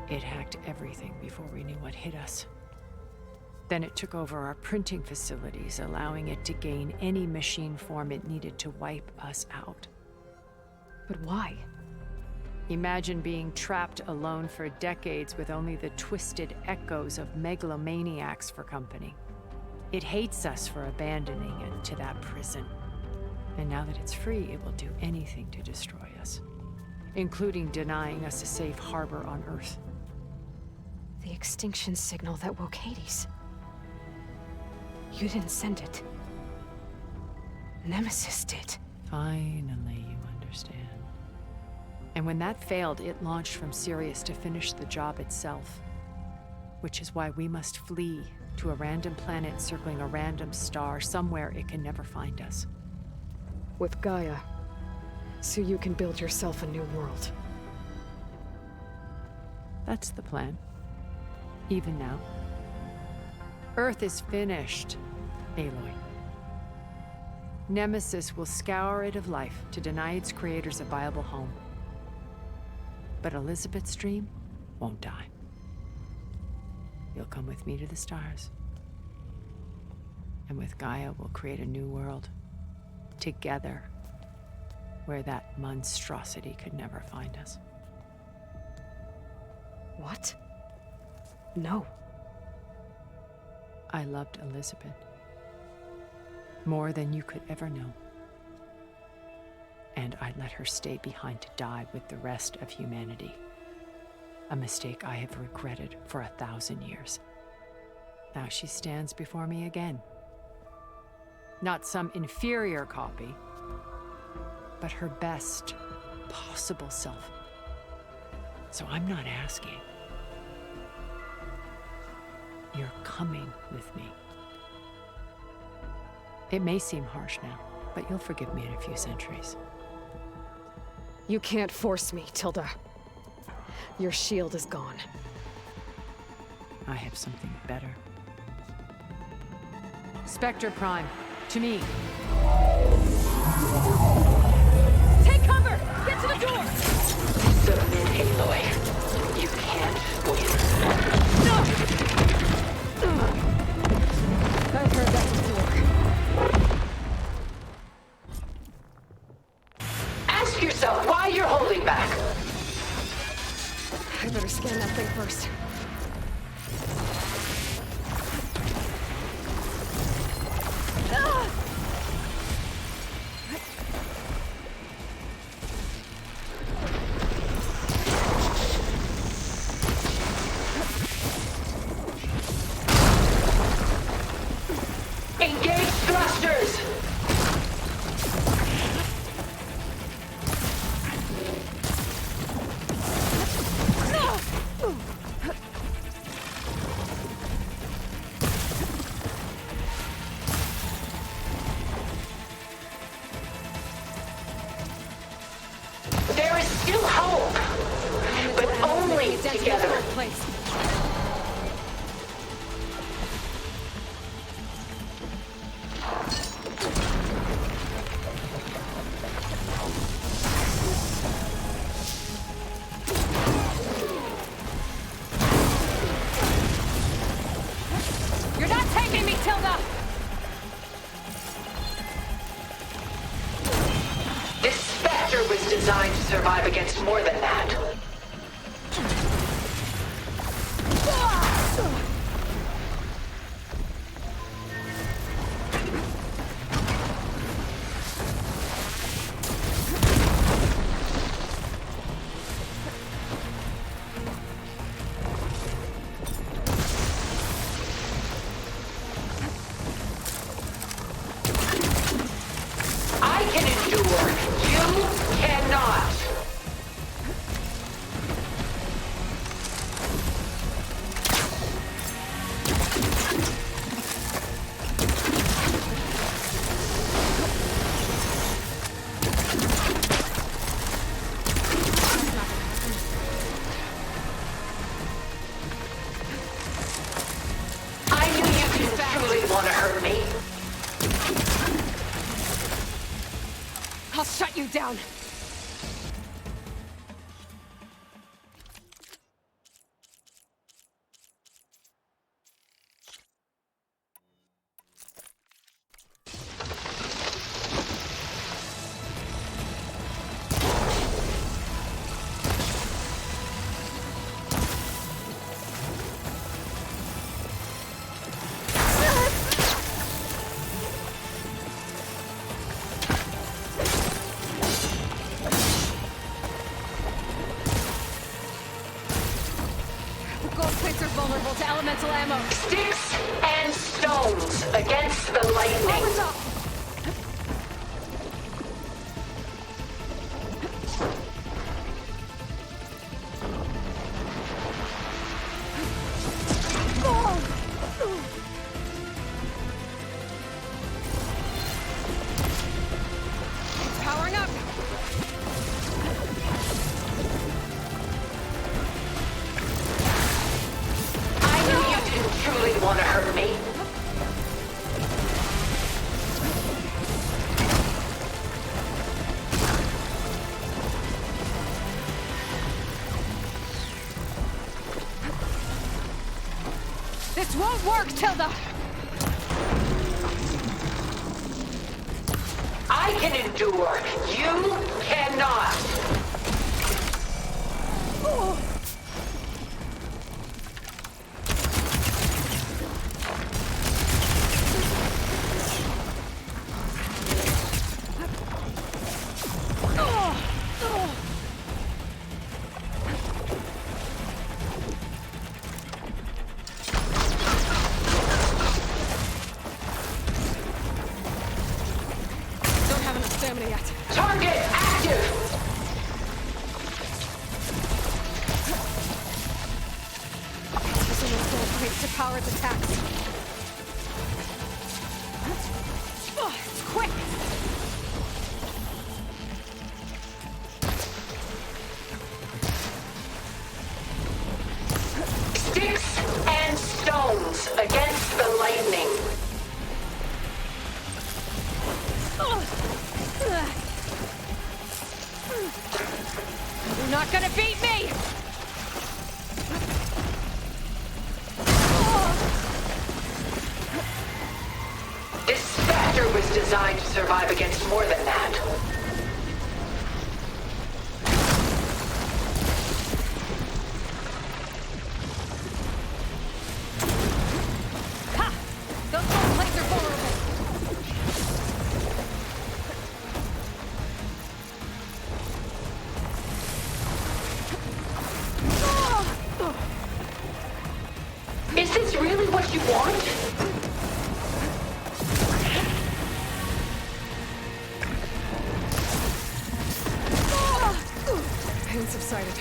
It hacked everything before we knew what hit us. Then it took over our printing facilities, allowing it to gain any machine form it needed to wipe us out. But why? Imagine being trapped alone for decades with only the twisted echoes of megalomaniacs for company. It hates us for abandoning it to that prison. And now that it's free, it will do anything to destroy us, including denying us a safe harbor on Earth. The extinction signal that woke Hades. You didn't send it. Nemesis did. Finally, you understand. And when that failed, it launched from Sirius to finish the job itself. Which is why we must flee to a random planet circling a random star, somewhere it can never find us. With Gaia, so you can build yourself a new world. That's the plan. Even now. Earth is finished, Aloy. Nemesis will scour it of life to deny its creators a viable home. But Elizabeth's dream won't die. You'll come with me to the stars. And with Gaia, we'll create a new world. Together. Where that monstrosity could never find us. What? No. I loved Elizabeth. More than you could ever know. And I let her stay behind to die with the rest of humanity. A mistake I have regretted for 1,000 years. Now she stands before me again. Not some inferior copy, but her best possible self. So I'm not asking. You're coming with me. It may seem harsh now, but you'll forgive me in a few centuries. You can't force me, Tilda. Your shield is gone. I have something better. Spectre Prime, to me. Take cover! Get to the door! Submit, Aloy. You can't win. No! I've heard that before. Ask yourself why you're holding back. I better scan that thing first. Engage! together. Place. You're not taking me, Tilda! This Spectre was designed to survive against more than that. I can endure. You cannot. I knew you didn't truly want to hurt me. I'll shut you down. Gold plates are vulnerable to elemental ammo. Sticks and stones against the lightning. Powering up. I knew you didn't truly want to hurt me. This won't work, Tilda! I can endure. You cannot. Don't have enough stamina yet. Target active. Using those gold plates to power its attacks. It's quick! Sticks and stones against the lightning. You're not gonna beat me! This Spectre was designed to survive against more than that. Ha! Those gold plates are vulnerable. Is this really what you want? Pain subsided.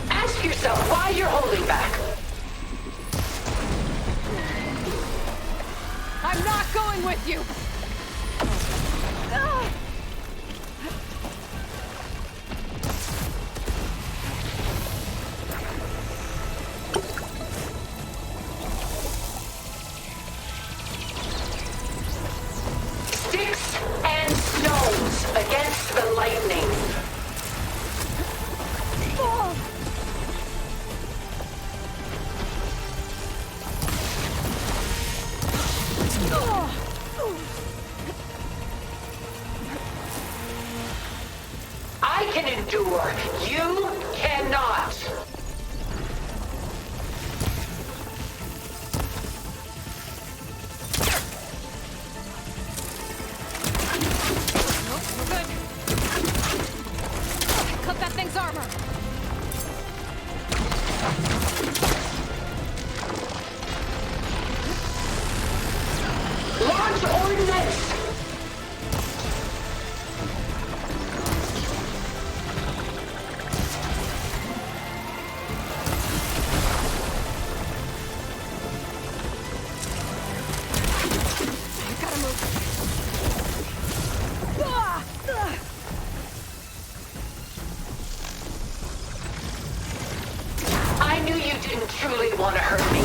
Ask yourself why you're holding back. going with you! Sticks and stones against the lightning. I can endure. You cannot. Nope, we're good. Cut that thing's armor! Launch ordnance! Gotta move. I knew you didn't truly want to hurt me.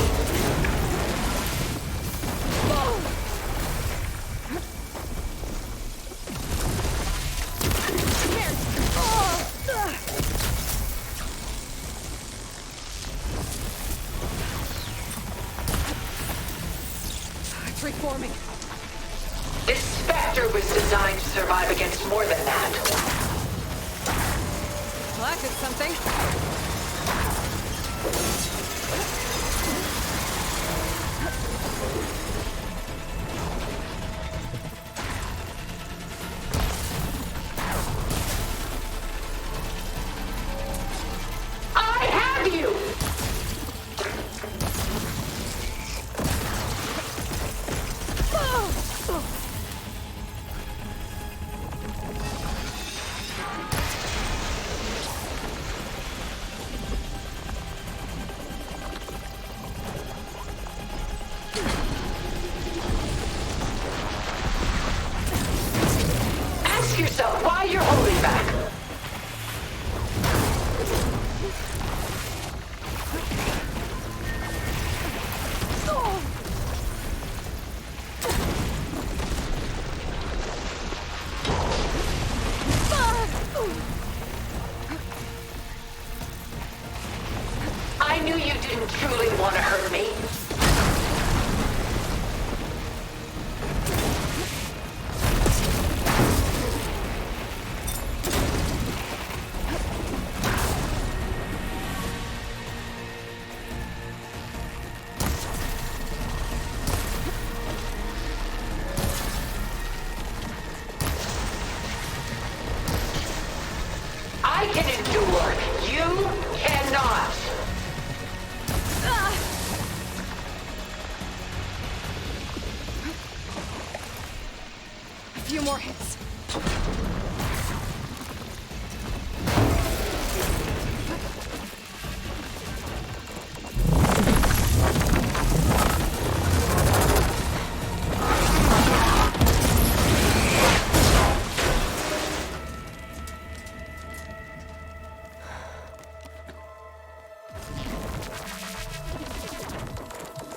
It's reforming. This Spectre was designed to survive against more than that. Well, that did something. I have you! Ask yourself why you're holding back. I knew you didn't truly want to hurt me. I can endure. You cannot. A few more hits.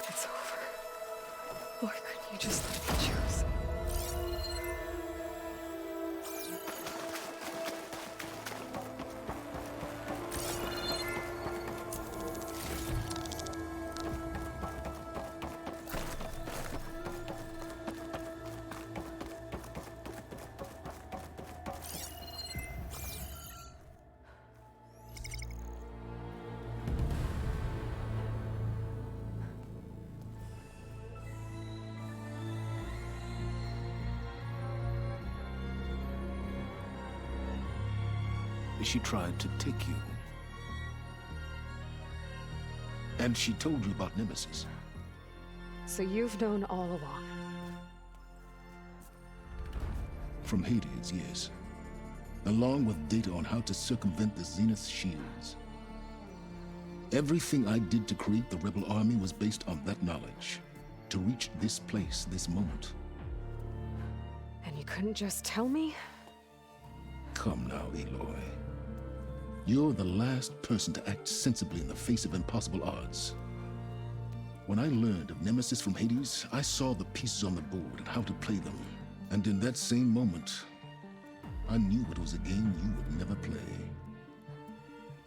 It's over. Lord, couldn't you just let me choose? She tried to take you. And she told you about Nemesis. So you've known all along. From Hades, yes. Along with data on how to circumvent the Zenith's shields. Everything I did to create the rebel army was based on that knowledge. to reach this place, this moment. And you couldn't just tell me? Come now, Aloy. You're the last person to act sensibly in the face of impossible odds. When I learned of Nemesis from Hades, I saw the pieces on the board and how to play them. And in that same moment, I knew it was a game you would never play.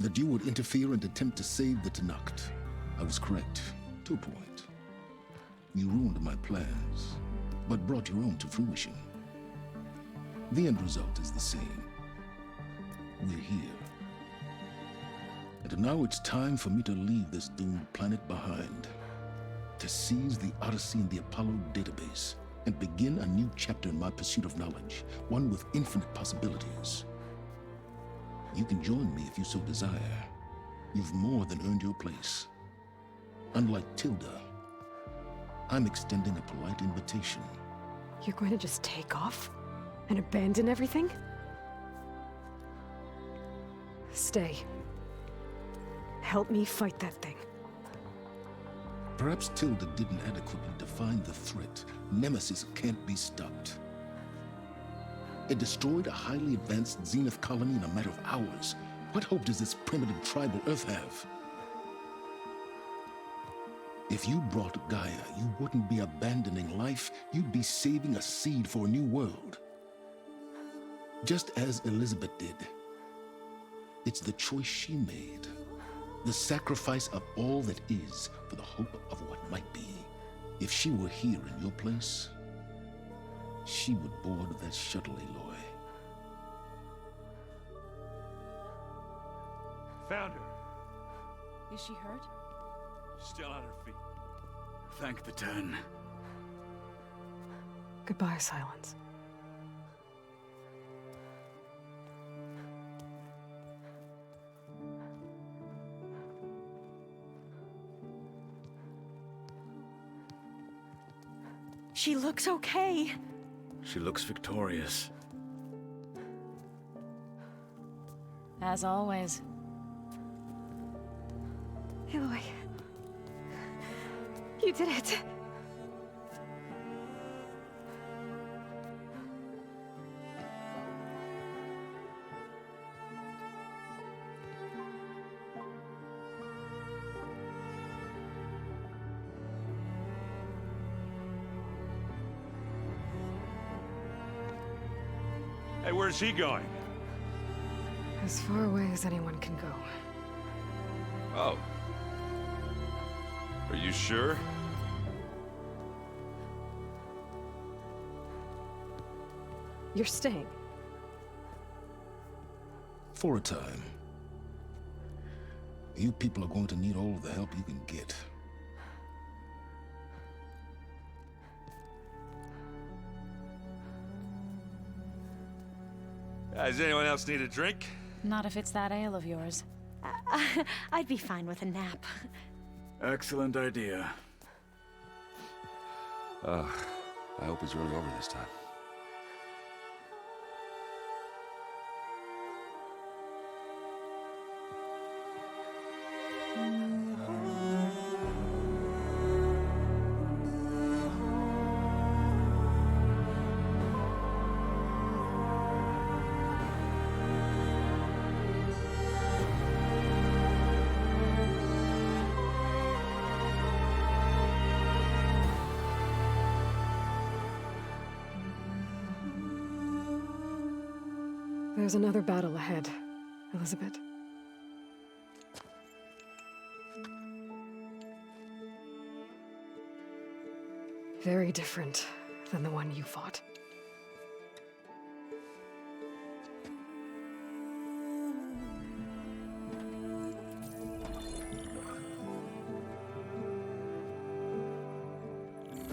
That you would interfere and attempt to save the Tenakth. I was correct, to a point. You ruined my plans, but brought your own to fruition. The end result is the same. We're here. And now it's time for me to leave this doomed planet behind. To seize the Odyssey and the Apollo database, and begin a new chapter in my pursuit of knowledge, one with infinite possibilities. You can join me if you so desire. You've more than earned your place. Unlike Tilda, I'm extending a polite invitation. You're going to just take off? And abandon everything? Stay. Help me fight that thing. Perhaps Tilda didn't adequately define the threat. Nemesis can't be stopped. It destroyed a highly advanced Zenith colony in a matter of hours. What hope does this primitive tribal Earth have? If you brought Gaia, you wouldn't be abandoning life, you'd be saving a seed for a new world. Just as Elizabeth did. It's the choice she made. The sacrifice of all that is for the hope of what might be. If she were here in your place, she would board that shuttle, Aloy. Found her. Is she hurt? Still on her feet. Thank the Ten. Goodbye, Silence. She looks okay. She looks victorious. As always. Aloy. You did it. Hey, where's he going? As far away as anyone can go. Oh. Are you sure? You're staying. For a time. You people are going to need all of the help you can get. Does anyone else need a drink? Not if it's that ale of yours. I'd be fine with a nap. Excellent idea. I hope it's really over this time. There's another battle ahead, Elizabeth. Very different than the one you fought.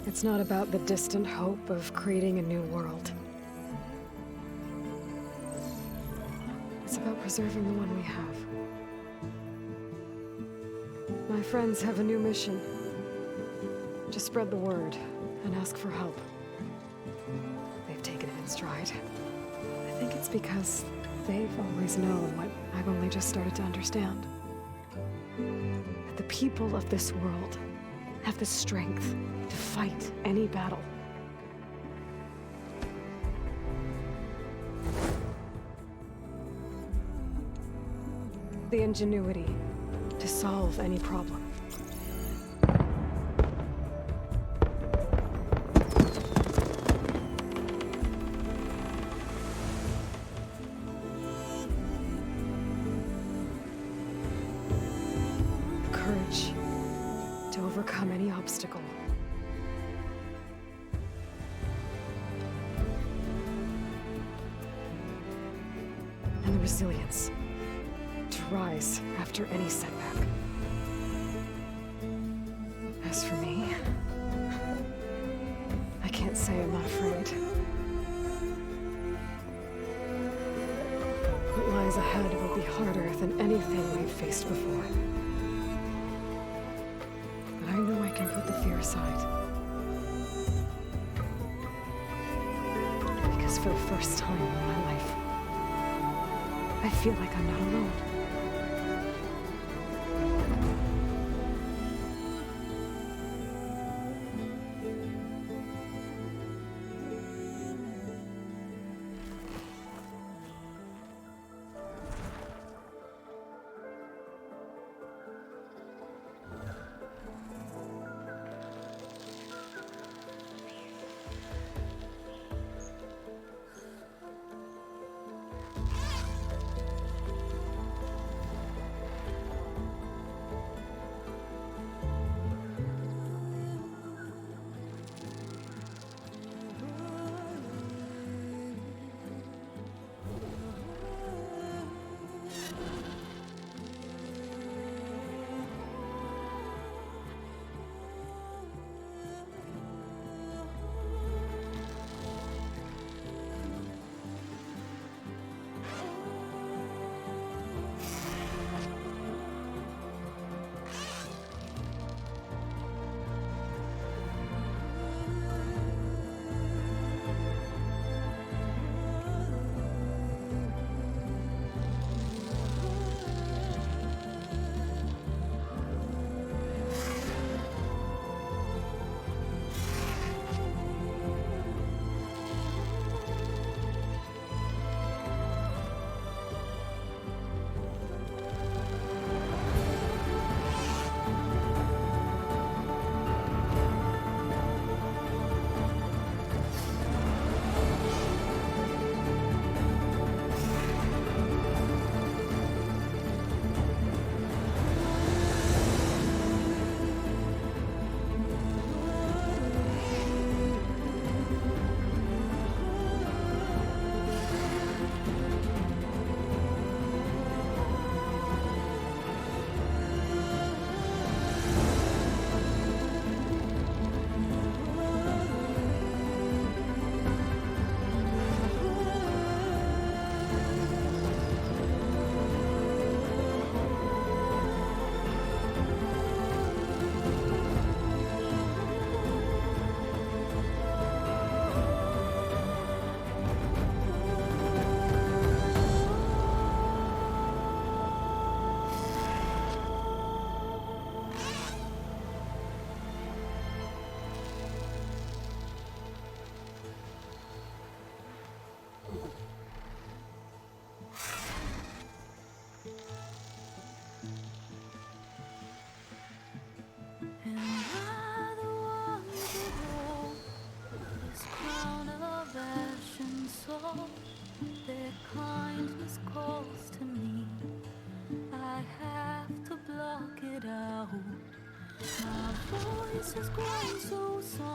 It's not about the distant hope of creating a new world. It's about preserving the one we have. My friends have a new mission. To spread the word and ask for help. They've taken it in stride. I think it's because they've always known what I've only just started to understand. That the people of this world have the strength to fight any battle. The ingenuity to solve any problem. The courage to overcome any obstacle. And the resilience to rise after any setback. As for me, I can't say I'm not afraid. What lies ahead will be harder than anything we've faced before. But I know I can put the fear aside. Because for the first time in my life, I feel like I'm not alone. Their kindness calls to me. I have to block it out. My voice has grown so soft.